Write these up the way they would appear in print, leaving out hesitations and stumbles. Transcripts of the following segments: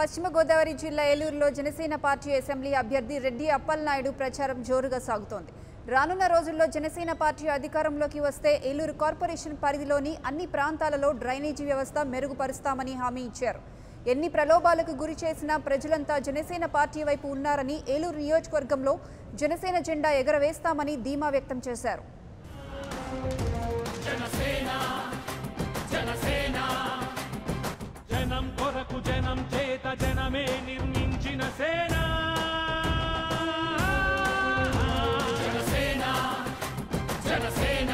పశ్చిమ గోదావరి జిల్లా ఏలూరులో జనసేన పార్టీ అసెంబ్లీ అభ్యర్థి రెడ్డి అప్పలనాయుడు ప్రచారం జోరుగా సాగుతోంది. రానున్న రోజుల్లో జనసేన పార్టీ అధికారంలోకి వస్తే ఏలూరు కార్పొరేషన్ పరిధిలోని అన్ని ప్రాంతాలలో డ్రైనేజీ వ్యవస్థ మెరుగుపరుస్తామని హామీ ఇచ్చారు. ఎన్ని ప్రలోభాలకు గురి చేసినా ప్రజలంతా జనసేన పార్టీ వైపు ఉన్నారని, ఏలూరు నియోజకవర్గంలో జనసేన జెండా ఎగరవేస్తామని ధీమా వ్యక్తం చేశారు. జనం కొరకు జనం చేత జనమే నిర్మించిన సేన జనసేన జనసేన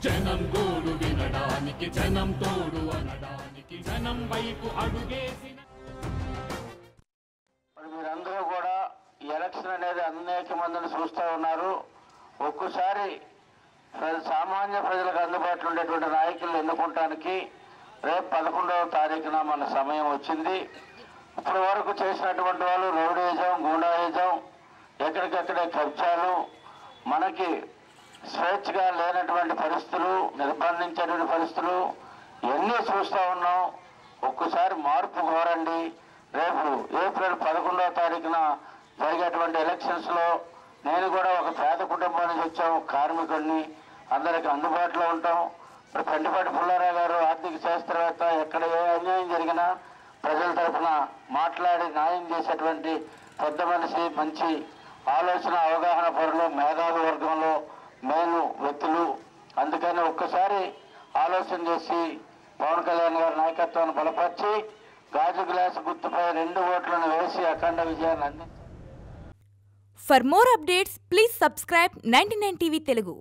జనం గోడు వినడానికి జనం తోడు అనడానికి జనం వైపు అడుగేసిన మీరందరూ కూడా ఎలక్షన్ అనేది అనేక మందిని చూస్తూ ఉన్నారు. ఒక్కసారి సామాన్య ప్రజలకు అందుబాటులో ఉండేటువంటి నాయకులను ఎన్నుకోవటానికి రేపు 11వ తారీఖున మన సమయం వచ్చింది. ఇప్పటి వరకు చేసినటువంటి వాళ్ళు రౌడీజం, గూండాయిజం, ఎక్కడికెక్కడే కబ్జాలు, మనకి స్వేచ్ఛగా లేనటువంటి పరిస్థితులు, నిర్బంధించేటువంటి పరిస్థితులు ఇవన్నీ చూస్తూ ఉన్నాం. ఒక్కసారి మార్పు కోరండి. రేపు ఏప్రిల్ 11వ తారీఖున జరిగేటువంటి ఎలక్షన్స్లో నేను కూడా ఒక పేద కుటుంబం నుంచి వచ్చాం, కార్మికుడిని, అందరికి అందుబాటులో ఉంటాం. ఇప్పుడు పెండిపాటి పుల్లారావు గారు ఆర్థిక శాస్త్రవేత్త, ఎక్కడ ఏ అన్యాయం జరిగినా ప్రజల తరఫున మాట్లాడి న్యాయం చేసేటువంటి పెద్ద మనిషి, మంచి ఆలోచన, అవగాహన పరులు, మేధావి వర్గంలో మేలు వ్యక్తులు. అందుకని ఒక్కసారి ఆలోచన చేసి పవన్ కళ్యాణ్ గారి నాయకత్వాన్ని బలపరిచి గాజు గ్లాసు గుర్తుపై 2 ఓట్లను వేసి అఖండ విజయాన్ని అందించారు. For more updates, please subscribe 99 TV Telugu.